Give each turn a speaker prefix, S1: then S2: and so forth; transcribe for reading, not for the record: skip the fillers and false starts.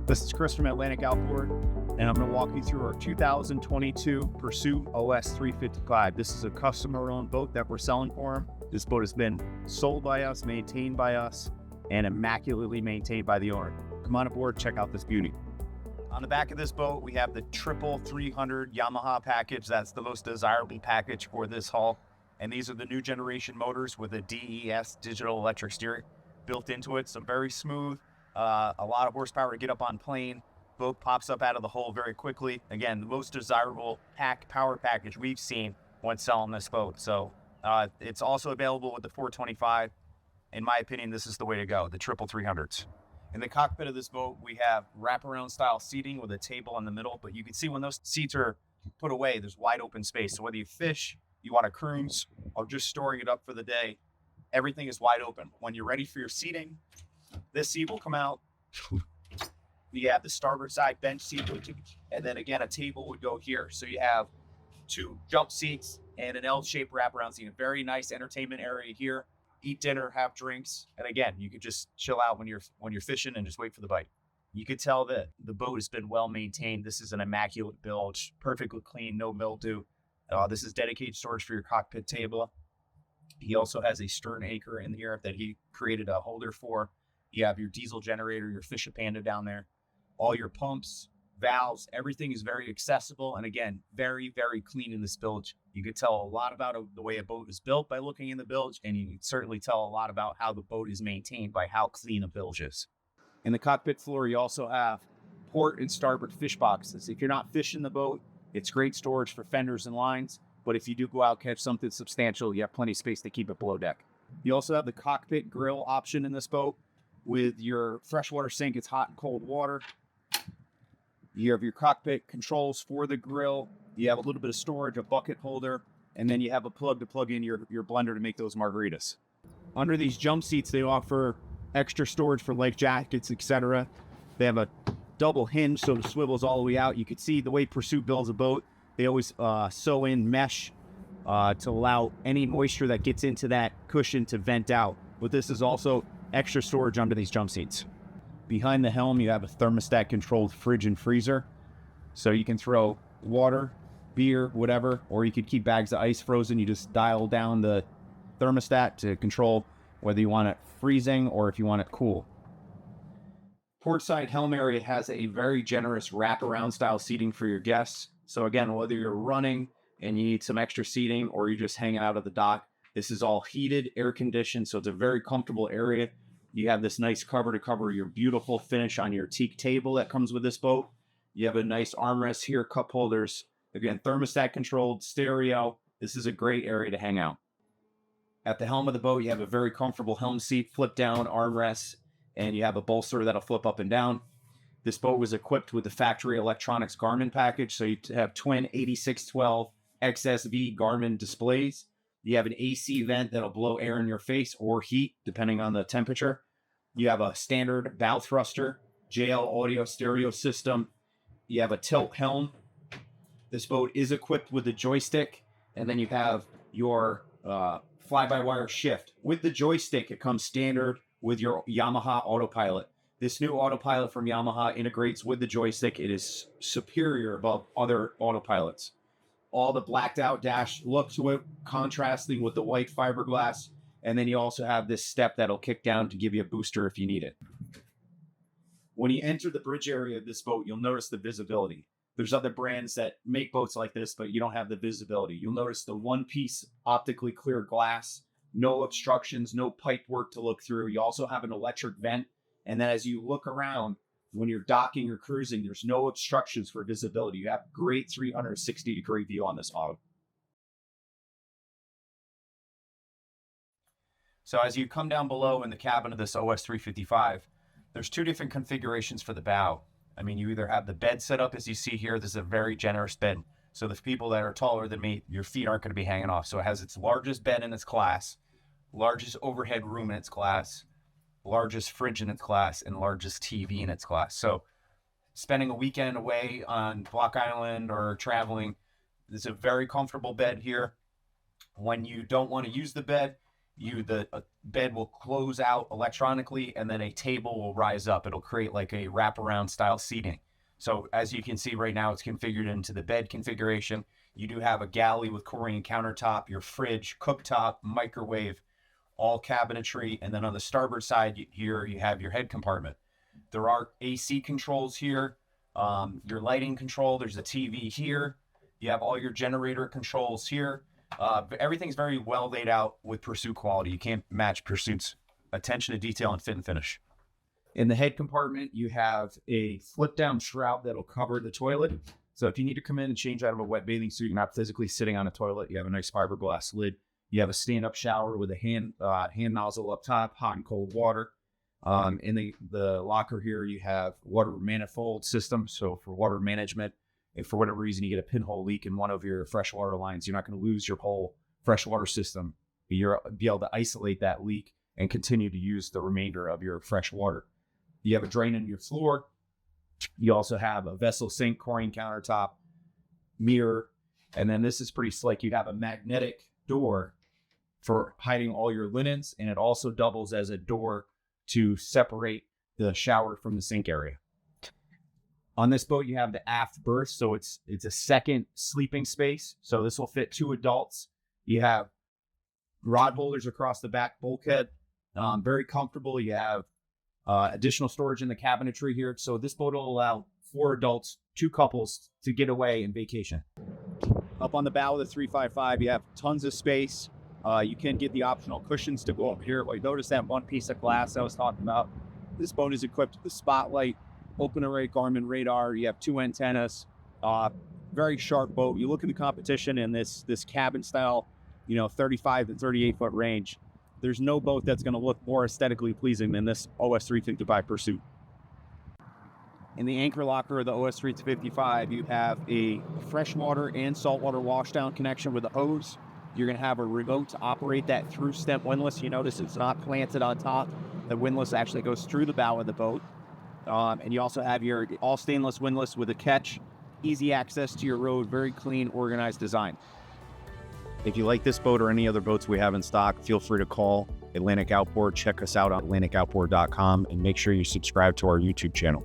S1: This is Chris from Atlantic Outboard, and I'm going to walk you through our 2022 Pursuit OS 355. This is a customer-owned boat that we're selling for him. This boat has been sold by us, maintained by us, and immaculately maintained by the owner. Come on aboard, check out this beauty. On the back of this boat, we have the Triple 300 Yamaha package. That's the most desirable package for this hull. And these are the new generation motors with a DES, digital electric steering, built into it. So very smooth. A lot of horsepower to get up on plane. Boat pops up out of the hull very quickly. Again, the most desirable power package we've seen when selling this boat. So it's also available with the 425. In my opinion, this is the way to go, the Triple 300s. In the cockpit of this boat, we have wraparound style seating with a table in the middle. But you can see when those seats are put away, there's wide open space. So whether you fish, you want to cruise, or just storing it up for the day, everything is wide open. When you're ready for your seating, this seat will come out. You have the starboard side bench seat, and then again, a table would go here. So you have two jump seats and an L-shaped wraparound seat. A very nice entertainment area here. Eat dinner, have drinks, and again, you could just chill out when you're fishing and just wait for the bite. You could tell that the boat has been well maintained. This is an immaculate bilge, perfectly clean, no mildew. This is dedicated storage for your cockpit table. He also has a stern anchor in here that he created a holder for. You have your diesel generator, your Fisher Panda down there. All your pumps, valves, everything is very accessible. And again, very, very clean in this bilge. You could tell a lot about the way a boat is built by looking in the bilge. And you can certainly tell a lot about how the boat is maintained by how clean a bilge is. In the cockpit floor, you also have port and starboard fish boxes. If you're not fishing the boat, it's great storage for fenders and lines. But if you do go out, catch something substantial, you have plenty of space to keep it below deck. You also have the cockpit grill option in this boat. With your freshwater sink, it's hot and cold water. You have your cockpit controls for the grill. You have a little bit of storage, a bucket holder, and then you have a plug to plug in your blender to make those margaritas. Under these jump seats, they offer extra storage for life jackets, etc. They have a double hinge, so it swivels all the way out. You can see the way Pursuit builds a boat. They always sew in mesh to allow any moisture that gets into that cushion to vent out. But this is also extra storage under these jump seats. Behind the helm, you have a thermostat controlled fridge and freezer. So you can throw water, beer, whatever, or you could keep bags of ice frozen. You just dial down the thermostat to control whether you want it freezing or if you want it cool. Portside helm area has a very generous wraparound style seating for your guests. So again, whether you're running and you need some extra seating or you're just hanging out at the dock, this is all heated, air conditioned, so it's a very comfortable area. You have this nice cover to cover your beautiful finish on your teak table that comes with this boat. You have a nice armrest here, cup holders. Again, thermostat controlled, stereo. This is a great area to hang out. At the helm of the boat, you have a very comfortable helm seat, flip down armrests, and you have a bolster that'll flip up and down. This boat was equipped with the factory electronics Garmin package, so you have twin 8612 XSV Garmin displays. You have an AC vent that'll blow air in your face or heat, depending on the temperature. You have a standard bow thruster, JL audio stereo system. You have a tilt helm. This boat is equipped with a joystick. And then you have your fly-by-wire shift. With the joystick, it comes standard with your Yamaha autopilot. This new autopilot from Yamaha integrates with the joystick. It is superior above other autopilots. All the blacked out dash look to it, contrasting with the white fiberglass. And then you also have this step that'll kick down to give you a booster if you need it. When you enter the bridge area of this boat, you'll notice the visibility. There's other brands that make boats like this, but you don't have the visibility. You'll notice the one-piece optically clear glass, no obstructions, no pipe work to look through. You also have an electric vent. And then as you look around, when you're docking or cruising, there's no obstructions for visibility. You have great 360-degree view on this model. So as you come down below in the cabin of this OS 355, there's two different configurations for the bow. I mean, you either have the bed set up as you see here. This is a very generous bed. So the people that are taller than me, your feet aren't going to be hanging off. So it has its largest bed in its class, largest overhead room in its class, largest fridge in its class, and largest TV in its class. So spending a weekend away on Block Island or traveling, there's a very comfortable bed here. When you don't want to use the bed, the bed will close out electronically, and then a table will rise up. It'll create like a wraparound style seating. So as you can see right now, it's configured into the bed configuration. You do have a galley with Corian countertop, your fridge, cooktop, microwave, all cabinetry. And then on the starboard side here, you have your head compartment. There are AC controls here, your lighting control. There's a TV here. You have all your generator controls here. Everything's very well laid out with Pursuit quality. You can't match Pursuit's attention to detail and fit and finish. In the head compartment, you have a flip down shroud that'll cover the toilet. So if you need to come in and change out of a wet bathing suit, you're not physically sitting on a toilet. You have a nice fiberglass lid. You have a stand-up shower with a hand nozzle up top, hot and cold water. In the locker here, you have water manifold system. So for water management, if for whatever reason you get a pinhole leak in one of your freshwater lines, you're not going to lose your whole freshwater system. You'll be able to isolate that leak and continue to use the remainder of your fresh water. You have a drain in your floor. You also have a vessel sink, Corian countertop, mirror, and then this is pretty slick. You have a magnetic door for hiding all your linens, and it also doubles as a door to separate the shower from the sink area. On this boat, you have the aft berth, so it's a second sleeping space. So this will fit 2 adults. You have rod holders across the back bulkhead. Very comfortable. You have additional storage in the cabinetry here. So this boat will allow 4 adults, 2 couples to get away and vacation. Up on the bow of the 355, you have tons of space. You can get the optional cushions to go up here. Well, you notice that one piece of glass I was talking about. This boat is equipped with a spotlight, open array Garmin radar. You have 2 antennas. Very sharp boat. You look at the competition in this cabin style, 35 to 38 foot range. There's no boat that's going to look more aesthetically pleasing than this OS 355 Pursuit. In the anchor locker of the OS 355, you have a freshwater and saltwater washdown connection with a hose. You're going to have a remote to operate that through stem windlass. You notice it's not planted on top. The windlass actually goes through the bow of the boat. And you also have your all stainless windlass with a catch, easy access to your road, very clean, organized design. If you like this boat or any other boats we have in stock, feel free to call Atlantic Outboard. Check us out on atlanticoutboard.com and make sure you subscribe to our YouTube channel.